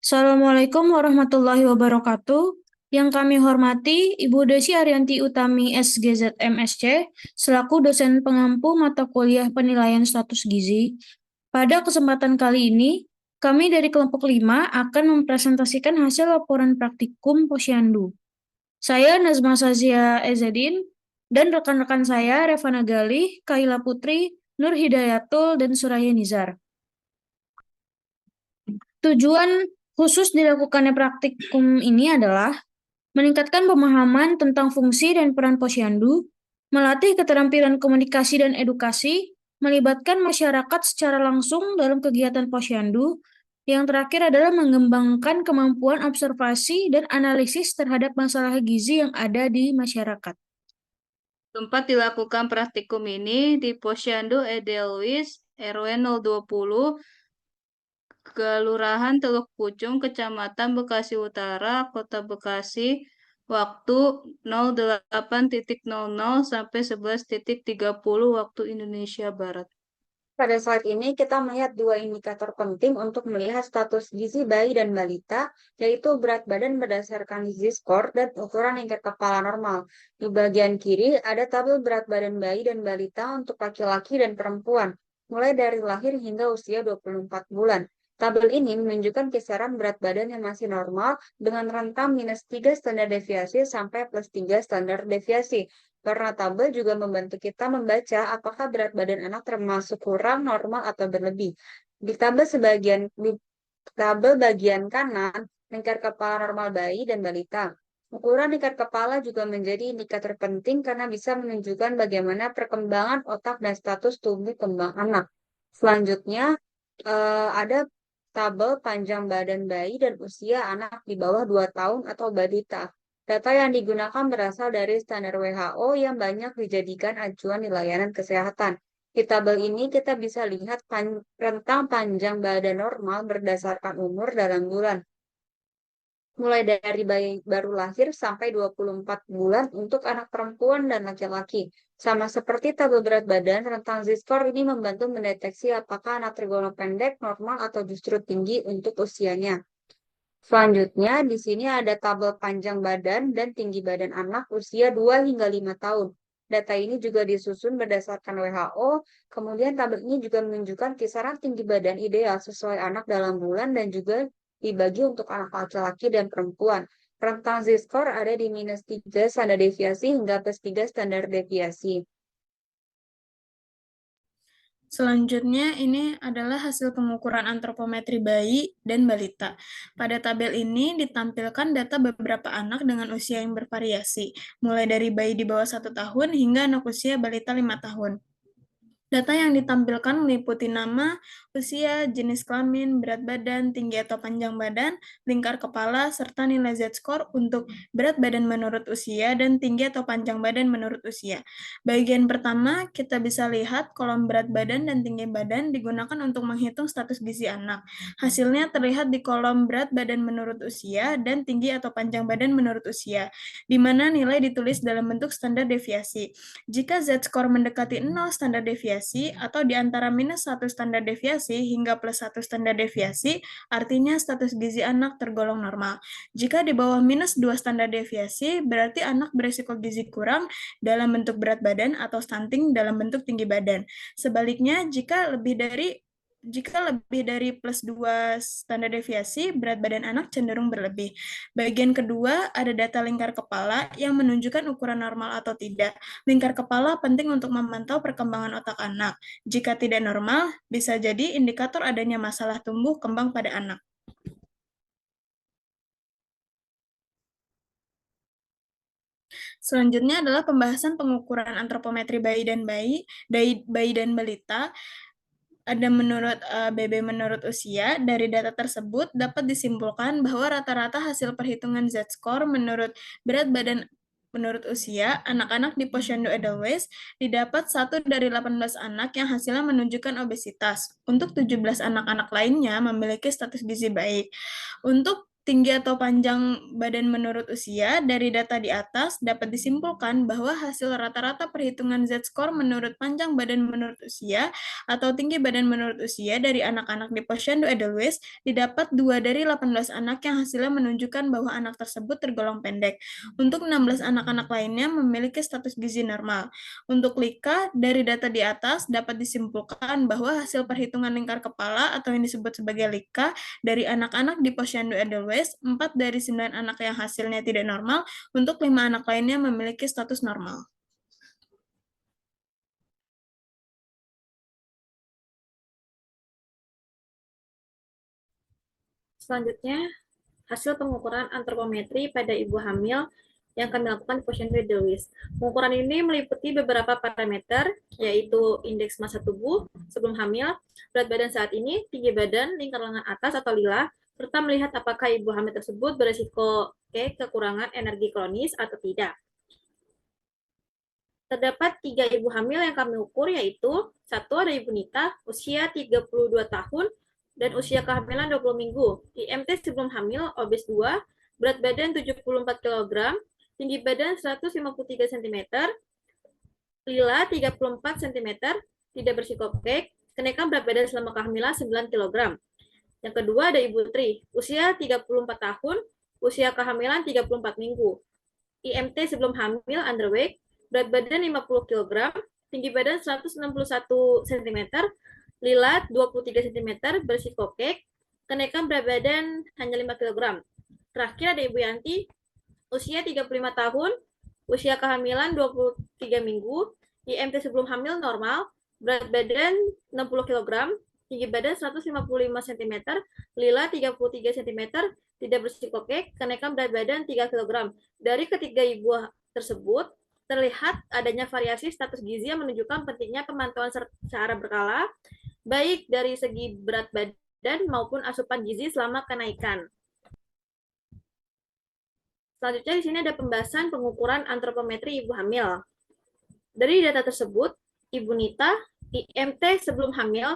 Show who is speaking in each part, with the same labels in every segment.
Speaker 1: Assalamualaikum warahmatullahi wabarakatuh. Yang kami hormati Ibu Desi Arianti Utami SGZ MSC selaku dosen pengampu mata kuliah penilaian status gizi. Pada kesempatan kali ini, kami dari kelompok 5 akan mempresentasikan hasil laporan praktikum Posyandu. Saya Nazma Sazia Ezedin dan rekan-rekan saya Revana Galih, Kaila Putri, Nur Hidayatul, dan Suraya Nizar. Tujuan khusus dilakukannya praktikum ini adalah meningkatkan pemahaman tentang fungsi dan peran posyandu, melatih keterampilan komunikasi dan edukasi, melibatkan masyarakat secara langsung dalam kegiatan posyandu. Yang terakhir adalah mengembangkan kemampuan observasi dan analisis terhadap masalah gizi yang ada di masyarakat.
Speaker 2: Tempat dilakukan praktikum ini di Posyandu Edelweiss RW 020, Kelurahan Teluk Pucung, Kecamatan Bekasi Utara, Kota Bekasi, waktu 08.00 sampai 11.30 waktu Indonesia Barat.
Speaker 3: Pada saat ini kita melihat dua indikator penting untuk melihat status gizi bayi dan balita, yaitu berat badan berdasarkan gizi skor dan ukuran lingkar kepala normal. Di bagian kiri ada tabel berat badan bayi dan balita untuk laki-laki dan perempuan, mulai dari lahir hingga usia 24 bulan. Tabel ini menunjukkan kisaran berat badan yang masih normal dengan rentang -3 standar deviasi sampai +3 standar deviasi. Warna tabel juga membantu kita membaca apakah berat badan anak termasuk kurang, normal, atau berlebih. Di tabel bagian kanan, lingkar kepala normal bayi dan balita. Ukuran lingkar kepala juga menjadi indikator penting karena bisa menunjukkan bagaimana perkembangan otak dan status tumbuh kembang anak. Selanjutnya, ada tabel panjang badan bayi dan usia anak di bawah 2 tahun atau balita. Data yang digunakan berasal dari standar WHO yang banyak dijadikan acuan di layanan kesehatan. Di tabel ini kita bisa lihat rentang panjang badan normal berdasarkan umur dalam bulan, mulai dari bayi baru lahir sampai 24 bulan untuk anak perempuan dan laki-laki. Sama seperti tabel berat badan, rentang Z-score ini membantu mendeteksi apakah anak tergolong pendek, normal, atau justru tinggi untuk usianya. Selanjutnya, di sini ada tabel panjang badan dan tinggi badan anak usia 2 hingga 5 tahun. Data ini juga disusun berdasarkan WHO, kemudian tabel ini juga menunjukkan kisaran tinggi badan ideal sesuai anak dalam bulan dan juga dibagi untuk anak laki-laki dan perempuan. Rentang Z-score ada di -3 standar deviasi hingga +3 standar deviasi.
Speaker 1: Selanjutnya, ini adalah hasil pengukuran antropometri bayi dan balita. Pada tabel ini ditampilkan data beberapa anak dengan usia yang bervariasi, mulai dari bayi di bawah 1 tahun hingga anak usia balita 5 tahun. Data yang ditampilkan meliputi nama, usia, jenis kelamin, berat badan, tinggi atau panjang badan, lingkar kepala, serta nilai Z-score untuk berat badan menurut usia dan tinggi atau panjang badan menurut usia. Bagian pertama, kita bisa lihat kolom berat badan dan tinggi badan digunakan untuk menghitung status gizi anak. Hasilnya terlihat di kolom berat badan menurut usia dan tinggi atau panjang badan menurut usia, di mana nilai ditulis dalam bentuk standar deviasi. Jika Z-score mendekati 0 standar deviasi atau di antara -1 standar deviasi hingga +1 standar deviasi, artinya status gizi anak tergolong normal. Jika di bawah -2 standar deviasi, berarti anak berisiko gizi kurang dalam bentuk berat badan atau stunting dalam bentuk tinggi badan. Sebaliknya, jika lebih dari +2 standar deviasi, berat badan anak cenderung berlebih. Bagian kedua, ada data lingkar kepala yang menunjukkan ukuran normal atau tidak. Lingkar kepala penting untuk memantau perkembangan otak anak. Jika tidak normal, bisa jadi indikator adanya masalah tumbuh kembang pada anak. Selanjutnya adalah pembahasan pengukuran antropometri bayi dan balita. Ada menurut usia. Dari data tersebut dapat disimpulkan bahwa rata-rata hasil perhitungan Z-score menurut berat badan menurut usia anak-anak di Posyandu Edelweiss didapat 1 dari 18 anak yang hasilnya menunjukkan obesitas. Untuk 17 anak-anak lainnya memiliki status gizi baik. Untuk tinggi atau panjang badan menurut usia, dari data di atas dapat disimpulkan bahwa hasil rata-rata perhitungan Z-score menurut panjang badan menurut usia atau tinggi badan menurut usia dari anak-anak di Posyandu Edelweiss didapat 2 dari 18 anak yang hasilnya menunjukkan bahwa anak tersebut tergolong pendek. Untuk 16 anak-anak lainnya memiliki status gizi normal. Untuk Lika, dari data di atas dapat disimpulkan bahwa hasil perhitungan lingkar kepala atau yang disebut sebagai Lika dari anak-anak di Posyandu Edelweiss, 4 dari 9 anak yang hasilnya tidak normal, untuk 5 anak lainnya memiliki status normal.
Speaker 4: Selanjutnya, hasil pengukuran antropometri pada ibu hamil yang kami lakukan di Posyandu Edelweiss. Pengukuran ini meliputi beberapa parameter, yaitu indeks massa tubuh sebelum hamil, berat badan saat ini, tinggi badan, lingkar lengan atas atau lila, serta melihat apakah ibu hamil tersebut berisiko kekurangan energi kronis atau tidak. Terdapat 3 ibu hamil yang kami ukur, yaitu 1 ada Ibu Nita, usia 32 tahun, dan usia kehamilan 20 minggu. IMT sebelum hamil, obes 2, berat badan 74 kg, tinggi badan 153 cm, lila 34 cm, tidak bersikopek, kenaikan berat badan selama kehamilan 9 kg. Yang kedua ada Ibu Tri, usia 34 tahun, usia kehamilan 34 minggu. IMT sebelum hamil underweight, berat badan 50 kg, tinggi badan 161 cm, lila 23 cm, bersikokek, kenaikan berat badan hanya 5 kg. Terakhir ada Ibu Yanti, usia 35 tahun, usia kehamilan 23 minggu, IMT sebelum hamil normal, berat badan 60 kg, tinggi badan 155 cm, lila 33 cm, tidak bersikokek, kenaikan berat badan 3 kg. Dari ketiga ibu tersebut, terlihat adanya variasi status gizi yang menunjukkan pentingnya pemantauan secara berkala, baik dari segi berat badan maupun asupan gizi selama kenaikan. Selanjutnya di sini ada pembahasan pengukuran antropometri ibu hamil. Dari data tersebut, Ibu Nita, IMT sebelum hamil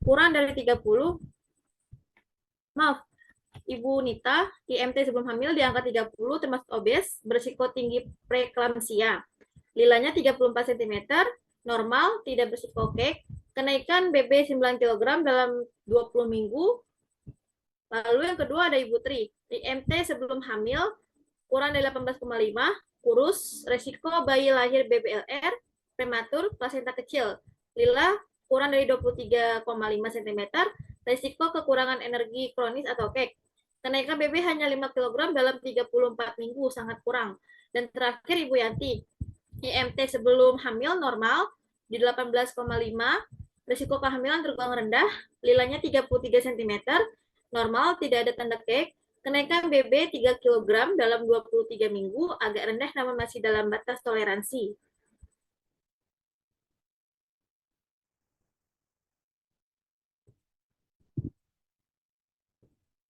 Speaker 4: kurang dari 30, Ibu Nita, IMT sebelum hamil di angka 30 termasuk obes, berisiko tinggi preeklamsia. Lilanya 34 cm, normal, tidak bersikokek, kenaikan BB 9 kg dalam 20 minggu. Lalu yang kedua ada Ibu Tri, IMT sebelum hamil kurang dari 18,5, kurus, resiko bayi lahir BBLR, prematur, plasenta kecil. Lila kurang dari 23,5 cm, resiko kekurangan energi kronis atau KEK. Kenaikan BB hanya 5 kg dalam 34 minggu, sangat kurang. Dan terakhir Ibu Yanti, IMT sebelum hamil normal di 18,5, risiko kehamilan tergolong rendah, lilanya 33 cm, normal, tidak ada tanda KEK, kenaikan BB 3 kg dalam 23 minggu, agak rendah namun masih dalam batas toleransi.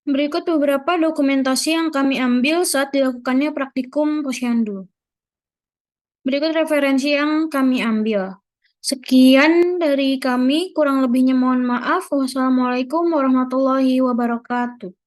Speaker 5: Berikut beberapa dokumentasi yang kami ambil saat dilakukannya praktikum Posyandu. Berikut referensi yang kami ambil. Sekian dari kami, kurang lebihnya mohon maaf. Wassalamualaikum warahmatullahi wabarakatuh.